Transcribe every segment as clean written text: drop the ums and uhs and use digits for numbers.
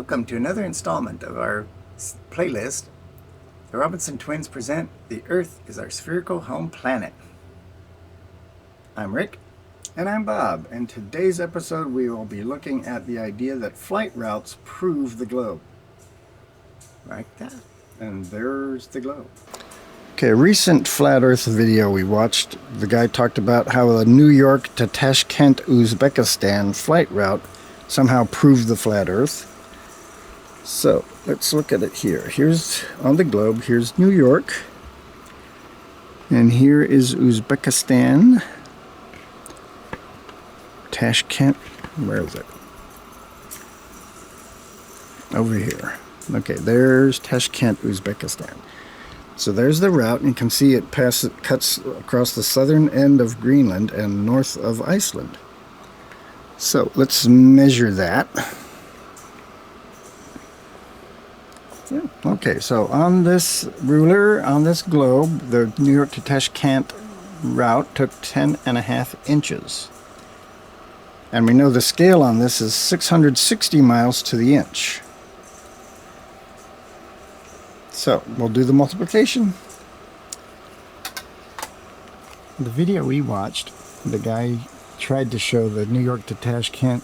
Welcome to another installment of our playlist. The Robinson twins present The Earth is Our Spherical Home Planet. I'm Rick. And I'm Bob. In today's episode we will be looking at the idea that flight routes prove the globe. Like that. And there's the globe. Okay, a recent Flat Earth video we watched, the guy talked about how the New York to Tashkent, Uzbekistan flight route somehow proved the flat Earth. So let's look at it here. Here's on the globe, here's New York. And here is Uzbekistan. Tashkent, where is it? Over here. Okay, there's Tashkent, Uzbekistan. So there's the route, and you can see it cuts across the southern end of Greenland and north of Iceland. So let's measure that. Okay, so on this ruler, on this globe, the New York to Tashkent route took 10.5 inches. And we know the scale on this is 660 miles to the inch. So we'll do the multiplication. The video we watched, the guy tried to show the New York to Tashkent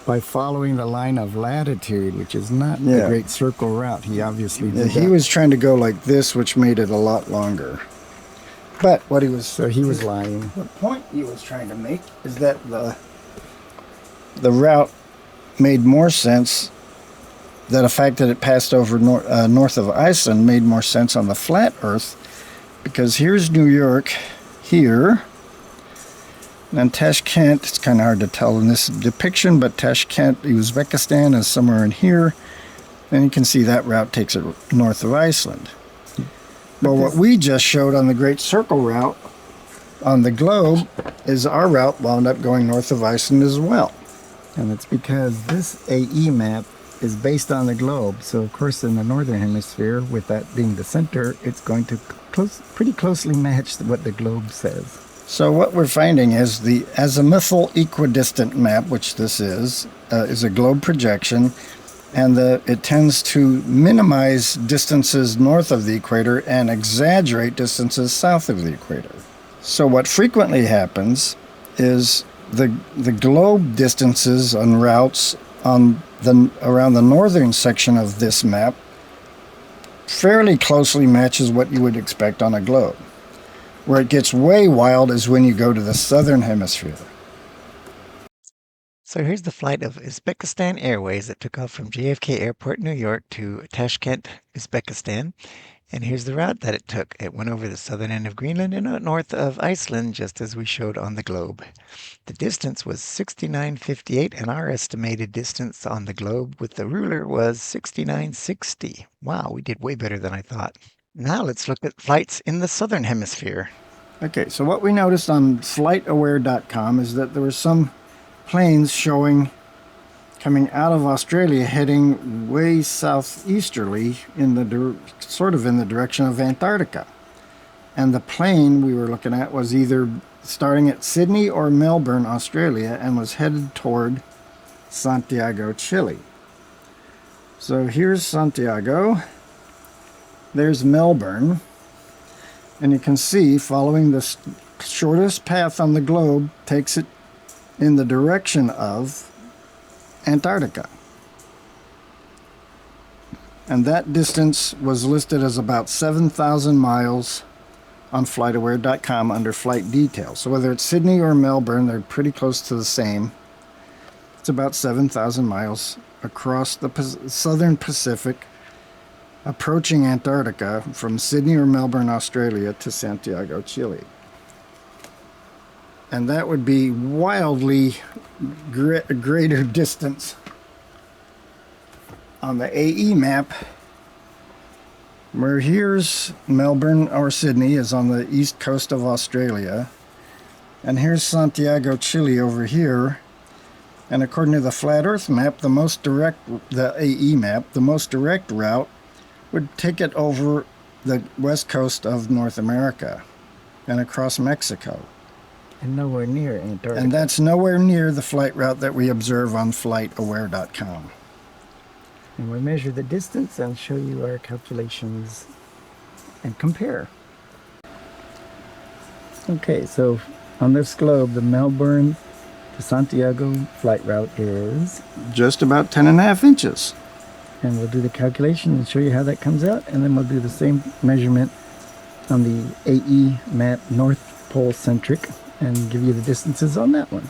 by following the line of latitude, which is not the Great Circle route. He obviously did that. He was trying to go like this, which made it a lot longer. But what he was... So he was lying. The point he was trying to make is that the route made more sense, that the fact that it passed over north of Iceland made more sense on the flat Earth, because here's New York here. And Tashkent, it's kind of hard to tell in this depiction, but Tashkent, Uzbekistan is somewhere in here. And you can see that route takes it north of Iceland. Well, what we just showed on the Great Circle route on the globe is our route wound up going north of Iceland as well. And it's because this AE map is based on the globe. So, of course, in the northern hemisphere, with that being the center, it's going to pretty closely match what the globe says. So what we're finding is the azimuthal equidistant map, which this is a globe projection, and it tends to minimize distances north of the equator and exaggerate distances south of the equator. So what frequently happens is the globe distances on routes around the northern section of this map fairly closely matches what you would expect on a globe. Where it gets way wild is when you go to the southern hemisphere. So here's the flight of Uzbekistan Airways that took off from JFK Airport, New York to Tashkent, Uzbekistan. And here's the route that it took. It went over the southern end of Greenland and north of Iceland, just as we showed on the globe. The distance was 69.58, and our estimated distance on the globe with the ruler was 69.60. Wow, we did way better than I thought. Now let's look at flights in the southern hemisphere. Okay, so what we noticed on flightaware.com is that there were some planes showing coming out of Australia heading way southeasterly sort of in the direction of Antarctica. And the plane we were looking at was either starting at Sydney or Melbourne, Australia, and was headed toward Santiago, Chile. So here's Santiago. There's Melbourne, and you can see following the shortest path on the globe takes it in the direction of Antarctica. And that distance was listed as about 7,000 miles on flightaware.com under flight details. So whether it's Sydney or Melbourne, they're pretty close to the same. It's about 7,000 miles across the southern Pacific, approaching Antarctica from Sydney or Melbourne, Australia to Santiago, Chile. And that would be wildly greater distance on the AE map, where here's Melbourne or Sydney is on the east coast of Australia, and here's Santiago, Chile over here. And according to the Flat Earth map, the AE map, the most direct route would take it over the west coast of North America and across Mexico. And nowhere near Antarctica. And that's nowhere near the flight route that we observe on flightaware.com. And we'll measure the distance and show you our calculations and compare. Okay, so on this globe, the Melbourne to Santiago flight route is just about 10.5 inches. And we'll do the calculation and show you how that comes out, and then we'll do the same measurement on the AE map North Pole centric and give you the distances on that one.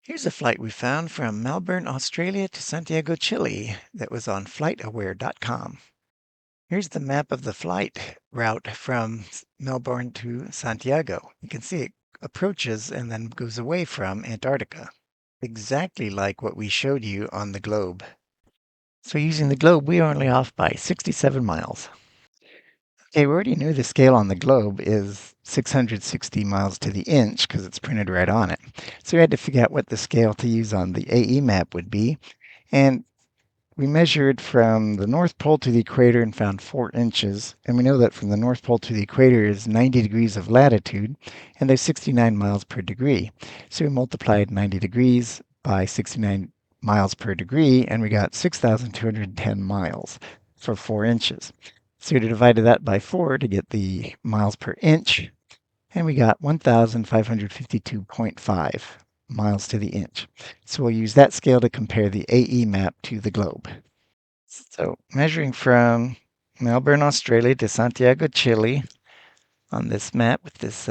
Here's a flight we found from Melbourne, Australia to Santiago, Chile that was on flightaware.com. Here's the map of the flight route from Melbourne to Santiago. You can see it approaches and then goes away from Antarctica, exactly like what we showed you on the globe. So using the globe, we are only off by 67 miles. Okay, we already knew the scale on the globe is 660 miles to the inch because it's printed right on it. So we had to figure out what the scale to use on the AE map would be. And we measured from the North Pole to the equator and found 4 inches. And we know that from the North Pole to the equator is 90 degrees of latitude, and there's 69 miles per degree. So we multiplied 90 degrees by 69 miles per degree, and we got 6,210 miles for 4 inches. So we divided that by 4 to get the miles per inch, and we got 1,552.5 miles to the inch. So we'll use that scale to compare the AE map to the globe. So measuring from Melbourne, Australia to Santiago, Chile on this map with this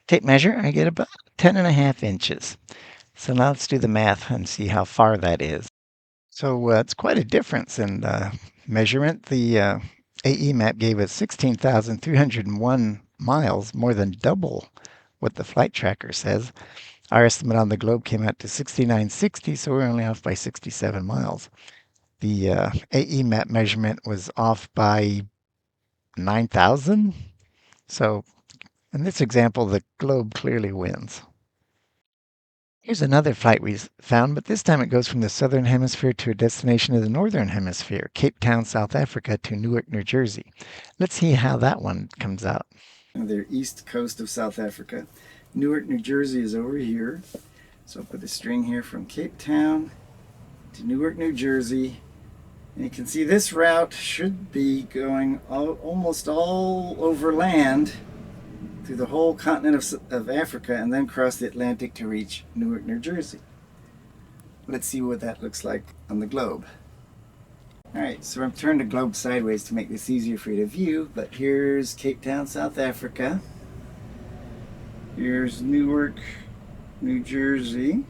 tape measure, I get about 10.5 inches. So now let's do the math and see how far that is. So it's quite a difference in measurement. The AE map gave us 16,301 miles, more than double what the flight tracker says. Our estimate on the globe came out to 6,960, so we're only off by 67 miles. The AE map measurement was off by 9,000. So in this example, the globe clearly wins. Here's another flight we found, but this time it goes from the southern hemisphere to a destination in the northern hemisphere, Cape Town, South Africa to Newark, New Jersey. Let's see how that one comes out. The east coast of South Africa. Newark, New Jersey is over here. So I'll put the string here from Cape Town to Newark, New Jersey. And you can see this route should be going almost all over land through the whole continent of Africa and then cross the Atlantic to reach Newark, New Jersey. Let's see what that looks like on the globe. Alright, so I've turned the globe sideways to make this easier for you to view, but here's Cape Town, South Africa. Here's Newark, New Jersey.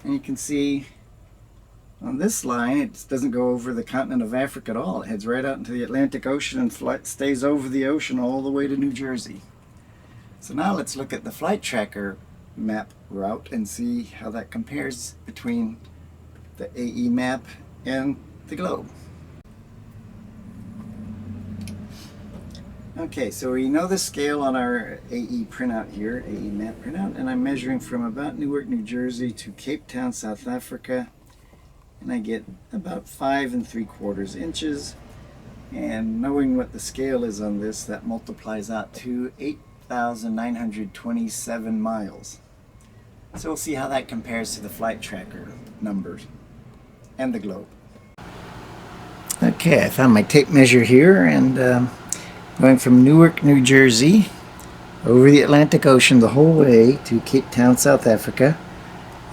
And you can see on this line, it doesn't go over the continent of Africa at all. It heads right out into the Atlantic Ocean and stays over the ocean all the way to New Jersey. So now let's look at the flight tracker map route and see how that compares between the AE map and the globe. Okay, so we know the scale on our AE printout here, AE map printout, and I'm measuring from about Newark, New Jersey to Cape Town, South Africa. And I get about 5 3/4 inches, and knowing what the scale is on this, that multiplies out to 8,927 miles. So we'll see how that compares to the flight tracker numbers and the globe. Okay, I found my tape measure here, and going from Newark, New Jersey over the Atlantic Ocean the whole way to Cape Town, South Africa,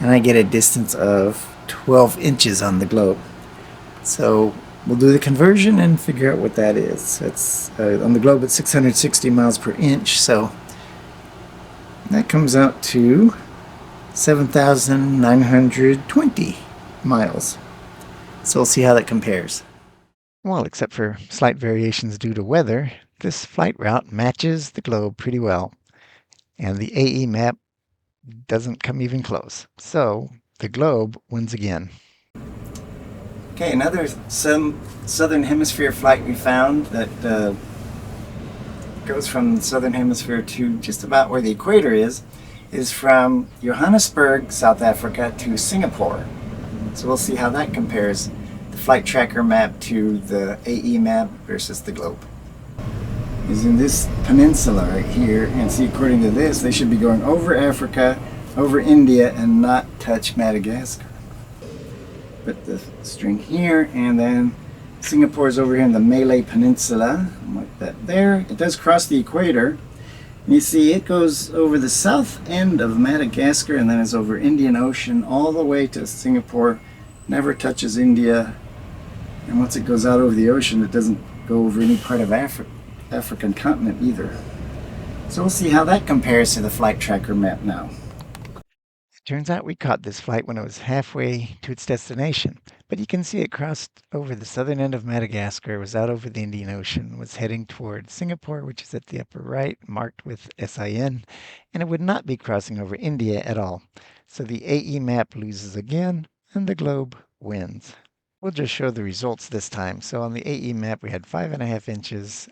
and I get a distance of 12 inches on the globe. So we'll do the conversion and figure out what that is. It's on the globe it's 660 miles per inch, so that comes out to 7,920 miles. So we'll see how that compares. Well, except for slight variations due to weather, this flight route matches the globe pretty well, and the AE map doesn't come even close. So the globe wins again. Okay, another southern hemisphere flight we found that goes from the southern hemisphere to just about where the equator is from Johannesburg, South Africa to Singapore. So we'll see how that compares, the flight tracker map to the AE map versus the globe. Is in this peninsula right here, and see, according to this, they should be going over Africa, over India, and not touch Madagascar. put the string here, and then Singapore's over here in the Malay Peninsula, like that there. It does cross the equator. And you see it goes over the south end of Madagascar and then is over Indian Ocean all the way to Singapore, never touches India, and once it goes out over the ocean it doesn't go over any part of African continent either. So we'll see how that compares to the flight tracker map now. Turns out we caught this flight when it was halfway to its destination, but you can see it crossed over the southern end of Madagascar, was out over the Indian Ocean, was heading toward Singapore, which is at the upper right, marked with SIN, and it would not be crossing over India at all. So the AE map loses again, and the globe wins. We'll just show the results this time. So on the AE map, we had 5.5 inches,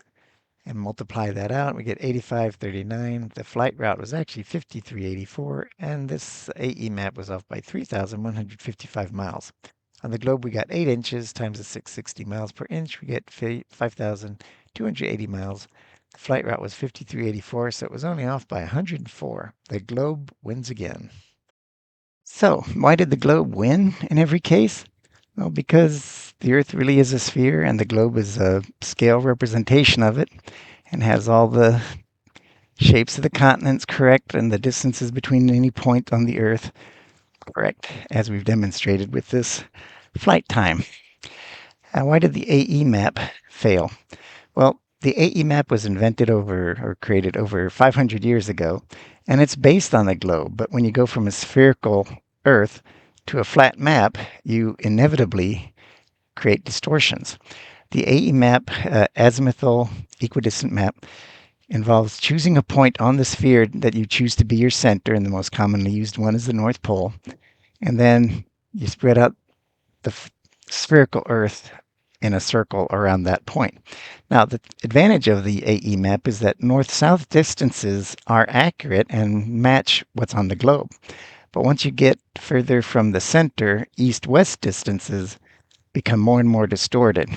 and multiply that out, we get 8539. The flight route was actually 5384, and this AE map was off by 3,155 miles. On the globe, we got 8 inches times the 660 miles per inch. We get 5,280 miles. The flight route was 5384, so it was only off by 104. The globe wins again. So, why did the globe win in every case? Well, because the Earth really is a sphere and the globe is a scale representation of it and has all the shapes of the continents correct and the distances between any point on the Earth correct, as we've demonstrated with this flight time. And why did the AE map fail? Well, the AE map was invented or created over 500 years ago, and it's based on the globe. But when you go from a spherical Earth to a flat map, you inevitably create distortions. The AE map, azimuthal equidistant map, involves choosing a point on the sphere that you choose to be your center, and the most commonly used one is the North Pole, and then you spread out the spherical Earth in a circle around that point. Now, the advantage of the AE map is that north-south distances are accurate and match what's on the globe. But once you get further from the center, east-west distances become more and more distorted.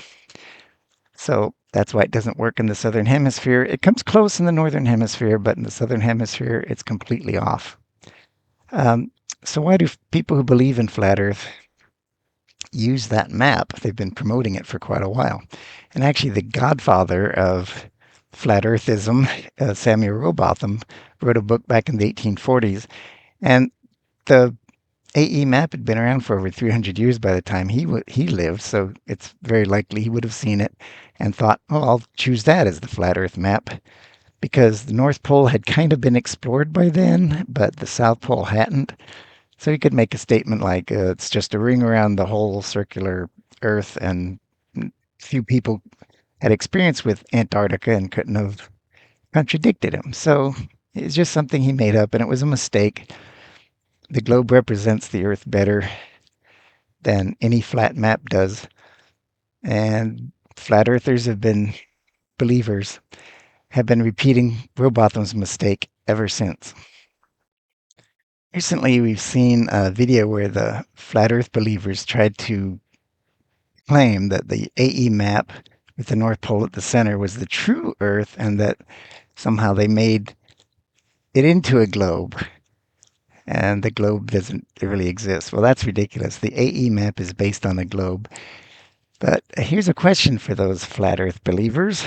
So that's why it doesn't work in the southern hemisphere. It comes close in the northern hemisphere, but in the southern hemisphere, it's completely off. So why do people who believe in flat Earth use that map? They've been promoting it for quite a while. And actually, the godfather of flat earthism, Samuel Rowbotham, wrote a book back in the 1840s. And the AE map had been around for over 300 years by the time he lived, so it's very likely he would have seen it and thought, oh, I'll choose that as the flat Earth map, because the North Pole had kind of been explored by then, but the South Pole hadn't. So he could make a statement like, it's just a ring around the whole circular Earth, and few people had experience with Antarctica and couldn't have contradicted him. So it's just something he made up, and it was a mistake. The globe represents the Earth better than any flat map does. And flat earthers believers have been repeating Rowbotham's mistake ever since. Recently, we've seen a video where the flat Earth believers tried to claim that the AE map with the North Pole at the center was the true Earth and that somehow they made it into a globe. And the globe doesn't really exist. Well, that's ridiculous. The AE map is based on a globe. But here's a question for those flat Earth believers.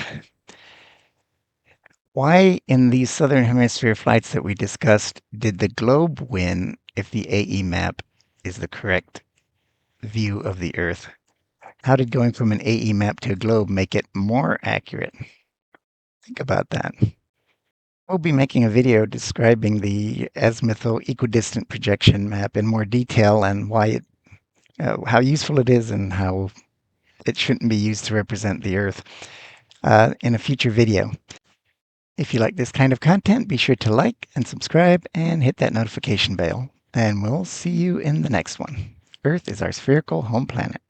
Why, in these Southern Hemisphere flights that we discussed, did the globe win if the AE map is the correct view of the Earth? How did going from an AE map to a globe make it more accurate? Think about that. We'll be making a video describing the azimuthal equidistant projection map in more detail and why how useful it is and how it shouldn't be used to represent the Earth in a future video. If you like this kind of content, be sure to like and subscribe and hit that notification bell. And we'll see you in the next one. Earth is our spherical home planet.